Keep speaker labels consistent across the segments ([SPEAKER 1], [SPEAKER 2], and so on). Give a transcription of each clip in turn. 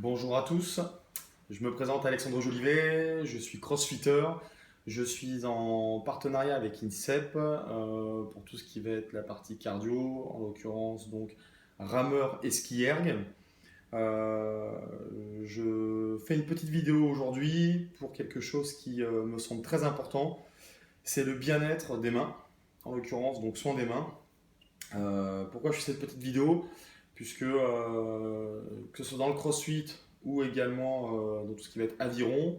[SPEAKER 1] Bonjour à tous, je me présente Alexandre Jolivet, je suis crossfitter, je suis en partenariat avec INSEP pour tout ce qui va être la partie cardio, en l'occurrence donc rameur et ski erg. Euh, je fais une petite vidéo aujourd'hui pour quelque chose qui me semble très important, c'est le bien-être des mains, en l'occurrence donc soin des mains. Pourquoi je fais cette petite vidéo? Puisque que ce soit dans le crossfit ou également dans tout ce qui va être aviron,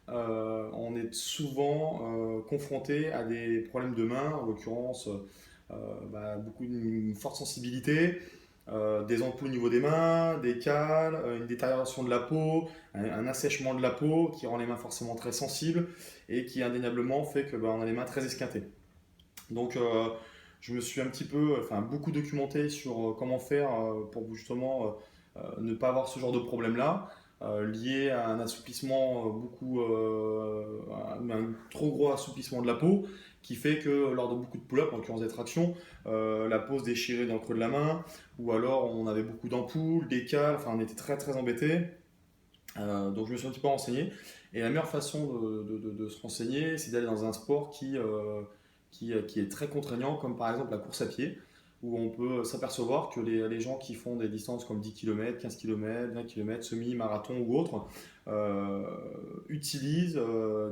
[SPEAKER 1] on est souvent confronté à des problèmes de main, en l'occurrence une forte sensibilité, des ampoules au niveau des mains, des cales, une détérioration de la peau, un assèchement de la peau qui rend les mains forcément très sensibles et qui indéniablement fait que on a les mains très esquintées. Donc, je me suis un petit peu, enfin beaucoup documenté sur comment faire pour justement ne pas avoir ce genre de problème-là, lié à un assouplissement un trop gros assouplissement de la peau, qui fait que lors de beaucoup de pull-ups, en l'occurrence des tractions, la peau se déchirait dans le creux de la main, ou alors on avait beaucoup d'ampoules, des cales, enfin on était très très embêtés. Donc je me suis un petit peu renseigné. Et la meilleure façon de se renseigner, c'est d'aller dans un sport qui est très contraignant, comme par exemple la course à pied, où on peut s'apercevoir que les gens qui font des distances comme 10 km, 15 km, 20 km, semi-marathon ou autres, euh, utilisent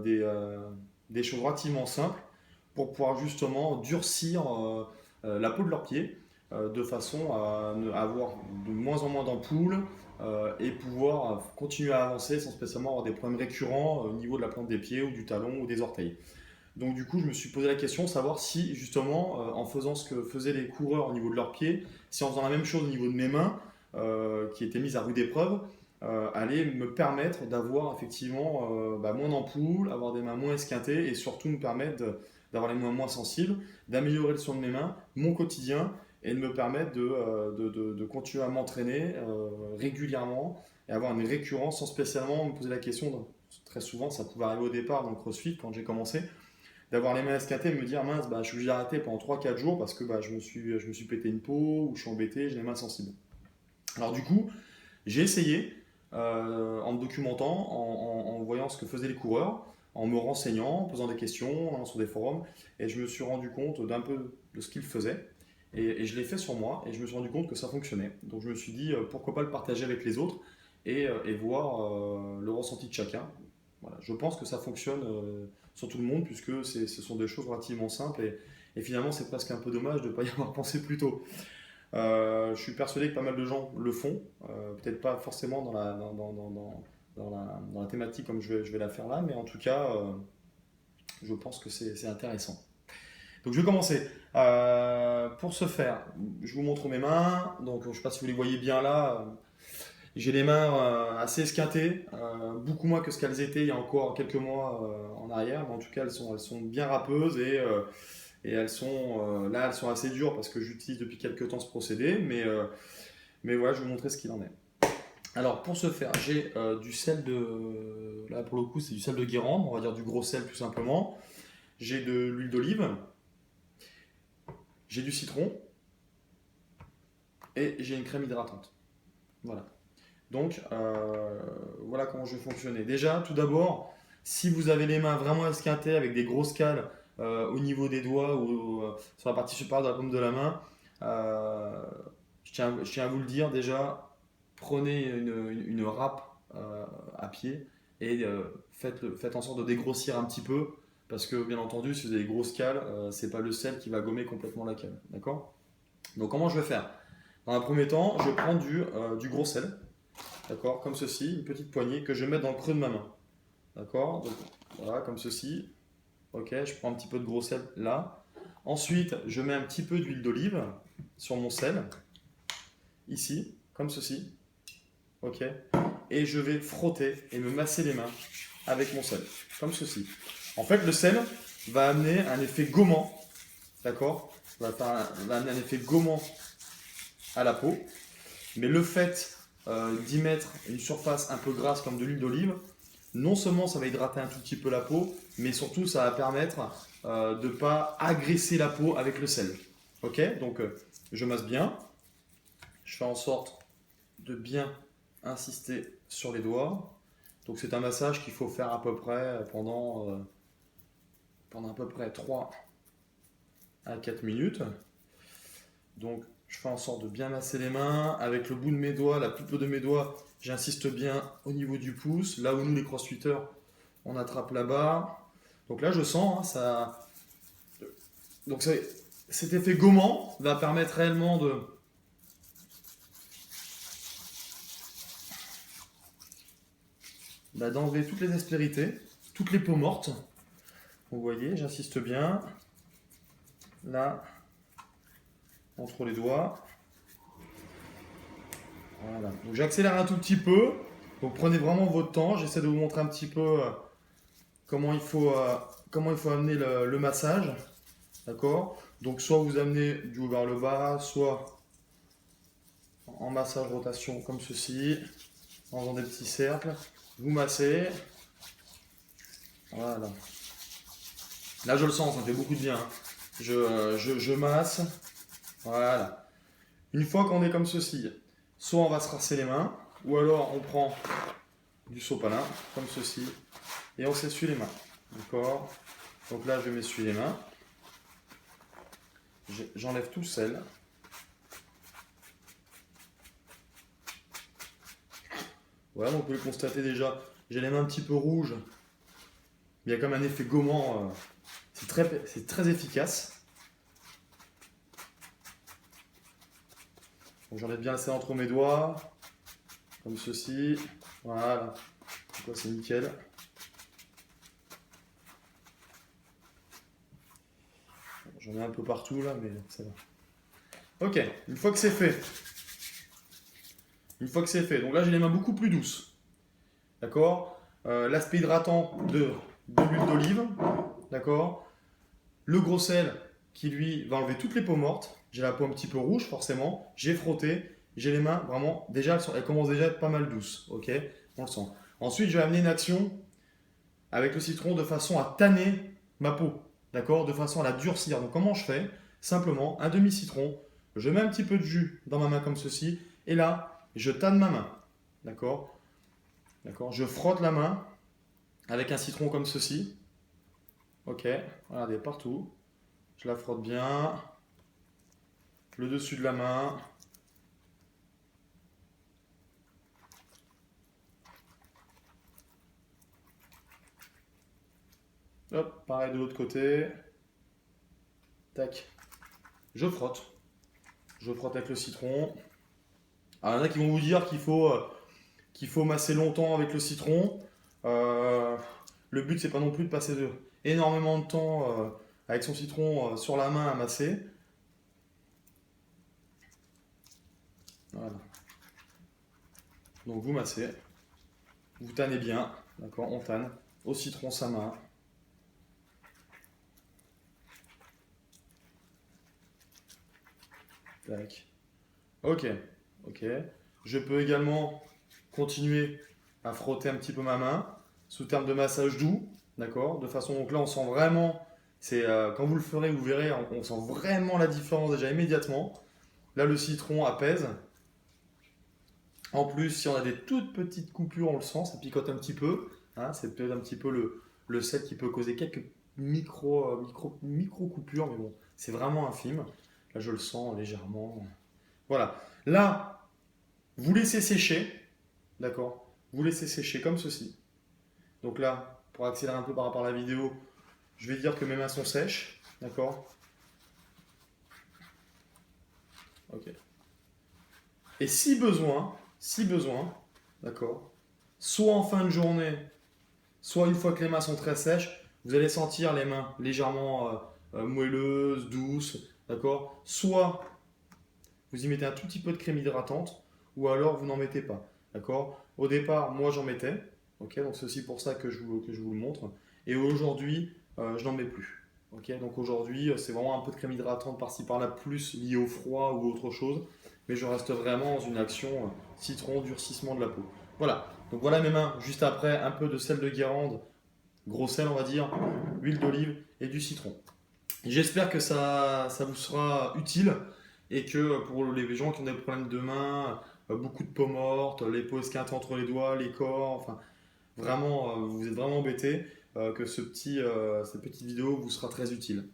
[SPEAKER 1] des choses relativement simples pour pouvoir justement durcir la peau de leurs pieds, de façon à avoir de moins en moins d'ampoules, et pouvoir continuer à avancer sans spécialement avoir des problèmes récurrents au niveau de la plante des pieds ou du talon ou des orteils. Donc du coup, je me suis posé la question de savoir si justement, en faisant ce que faisaient les coureurs au niveau de leurs pieds, si en faisant la même chose au niveau de mes mains, qui étaient mises à rude épreuve, allait me permettre d'avoir effectivement moins d'ampoules, avoir des mains moins esquintées et surtout me permettre d'avoir les mains moins sensibles, d'améliorer le son de mes mains, mon quotidien et de me permettre de continuer à m'entraîner régulièrement et avoir une récurrence sans spécialement me poser la question. Très souvent, ça pouvait arriver au départ dans le crossfit quand j'ai commencé, d'avoir les mains esquintées et me dire mince, je suis obligé d'arrêter pendant 3 4 jours parce que je me suis pété une peau ou je suis embêté, j'ai les mains sensibles. Alors du coup, j'ai essayé en me documentant, en voyant ce que faisaient les coureurs, en me renseignant, en posant des questions sur des forums, et je me suis rendu compte d'un peu de ce qu'ils faisaient. Et je l'ai fait sur moi, et je me suis rendu compte que ça fonctionnait. Donc je me suis dit, pourquoi pas le partager avec les autres, et voir le ressenti de chacun. Voilà. Je pense que ça fonctionne sur tout le monde, puisque ce sont des choses relativement simples, et finalement c'est presque un peu dommage de ne pas y avoir pensé plus tôt. Je suis persuadé que pas mal de gens le font, peut-être pas forcément dans la thématique comme je vais la faire là, mais en tout cas, je pense que c'est intéressant. Donc je vais commencer. Pour ce faire, je vous montre mes mains. Donc je ne sais pas si vous les voyez bien là. J'ai les mains assez esquintées, beaucoup moins que ce qu'elles étaient il y a encore quelques mois en arrière, mais en tout cas elles sont bien râpeuses et elles sont assez dures parce que j'utilise depuis quelques temps ce procédé, mais voilà, je vais vous montrer ce qu'il en est. Alors pour ce faire, j'ai du sel là pour le coup c'est du sel de Guérande, on va dire du gros sel tout simplement. J'ai de l'huile d'olive, j'ai du citron et j'ai une crème hydratante. Voilà. Donc voilà comment je vais fonctionner. Déjà, tout d'abord, si vous avez les mains vraiment esquintées avec des grosses cales au niveau des doigts ou sur la partie supérieure de la paume de la main, euh, je tiens à vous le dire déjà, prenez une râpe à pied et faites en sorte de dégrossir un petit peu parce que bien entendu, si vous avez des grosses cales, c'est pas le sel qui va gommer complètement la cale. D'accord? Donc comment je vais faire? Dans un premier temps, je prends du gros sel. D'accord, comme ceci, une petite poignée que je vais mettre dans le creux de ma main. D'accord, donc voilà, comme ceci. Ok, je prends un petit peu de gros sel là. Ensuite, je mets un petit peu d'huile d'olive sur mon sel, ici, comme ceci. Ok, et je vais frotter et me masser les mains avec mon sel, comme ceci. En fait, le sel va amener un effet gommant, d'accord, va amener un effet gommant à la peau, mais le fait d'y mettre une surface un peu grasse comme de l'huile d'olive, non seulement ça va hydrater un tout petit peu la peau, mais surtout ça va permettre de ne pas agresser la peau avec le sel. Ok, donc je masse bien, je fais en sorte de bien insister sur les doigts. Donc c'est un massage qu'il faut faire à peu près pendant à peu près 3 à 4 minutes. Donc je fais en sorte de bien masser les mains. Avec le bout de mes doigts, la poupe de mes doigts, j'insiste bien au niveau du pouce. Là où nous les crossfitters, on attrape là-bas. Donc là je sens, hein, ça... Donc cet effet gommant va permettre réellement d'enlever toutes les aspérités, toutes les peaux mortes. Vous voyez, j'insiste bien. Là, entre les doigts. Voilà. Donc j'accélère un tout petit peu. Donc prenez vraiment votre temps. J'essaie de vous montrer un petit peu comment il faut amener le massage. D'accord? Donc soit vous amenez du haut vers le bas, soit en massage rotation comme ceci, en faisant des petits cercles. Vous massez. Voilà. Là je le sens, ça me fait beaucoup de bien. Hein. Je masse. Voilà. Une fois qu'on est comme ceci, soit on va se rincer les mains, ou alors on prend du sopalin, comme ceci, et on s'essuie les mains. D'accord? Donc là, je vais m'essuyer les mains. J'enlève tout le sel. Voilà, donc vous pouvez le constater déjà, j'ai les mains un petit peu rouges. Il y a comme un effet gommant, c'est très efficace. J'enlève bien le sel entre mes doigts, comme ceci. Voilà, c'est nickel. J'en ai un peu partout là, mais ça va. Ok, une fois que c'est fait, donc là j'ai les mains beaucoup plus douces. D'accord? L'aspect hydratant de l'huile d'olive. D'accord? Le gros sel qui lui va enlever toutes les peaux mortes. J'ai la peau un petit peu rouge forcément. J'ai frotté. J'ai les mains vraiment, déjà elles commencent déjà à être pas mal douces. Ok? On le sent. Ensuite, je vais amener une action avec le citron de façon à tanner ma peau. D'accord? De façon à la durcir. Donc comment je fais? Simplement un demi-citron. Je mets un petit peu de jus dans ma main comme ceci. Et là, je tanne ma main. D'accord? D'accord? Je frotte la main avec un citron comme ceci. Ok, regardez, partout. Je la frotte bien. Le dessus de la main. Hop, pareil de l'autre côté. Tac. Je frotte. Je frotte avec le citron. Alors, il y en a qui vont vous dire qu'il faut masser longtemps avec le citron. Le but, c'est pas non plus de passer énormément de temps avec son citron sur la main à masser. Voilà. Donc vous massez, vous tannez bien, d'accord? On tanne au citron sa main. Tac. Ok, ok. Je peux également continuer à frotter un petit peu ma main sous terme de massage doux, d'accord? De façon, donc là on sent vraiment, quand vous le ferez, vous verrez, on sent vraiment la différence déjà immédiatement. Là le citron apaise. En plus, si on a des toutes petites coupures, on le sent, ça picote un petit peu. Hein, c'est peut-être un petit peu le sel qui peut causer quelques micro coupures, mais bon, c'est vraiment infime. Là je le sens légèrement. Voilà. Là, vous laissez sécher, d'accord? Vous laissez sécher comme ceci. Donc là, pour accélérer un peu par rapport à la vidéo, je vais dire que mes mains sont sèches, d'accord? Ok. Et si besoin, d'accord, soit en fin de journée, soit une fois que les mains sont très sèches, vous allez sentir les mains légèrement moelleuses, douces, d'accord? Soit vous y mettez un tout petit peu de crème hydratante, ou alors vous n'en mettez pas, d'accord? Au départ, moi j'en mettais, ok? Donc c'est aussi pour ça que je vous le montre. Et aujourd'hui, je n'en mets plus, ok? Donc aujourd'hui, c'est vraiment un peu de crème hydratante par-ci par-là, plus lié au froid ou autre chose. Mais je reste vraiment dans une action citron, durcissement de la peau. Voilà, donc voilà mes mains, juste après un peu de sel de Guérande, gros sel on va dire, huile d'olive et du citron. J'espère que ça vous sera utile et que pour les gens qui ont des problèmes de main, beaucoup de peau morte, les peaux esquintées entre les doigts, les corps, enfin vraiment, vous êtes vraiment embêté, que cette petite vidéo vous sera très utile.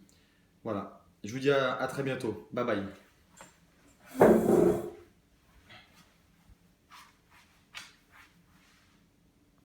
[SPEAKER 1] Voilà. Je vous dis à très bientôt. Bye bye.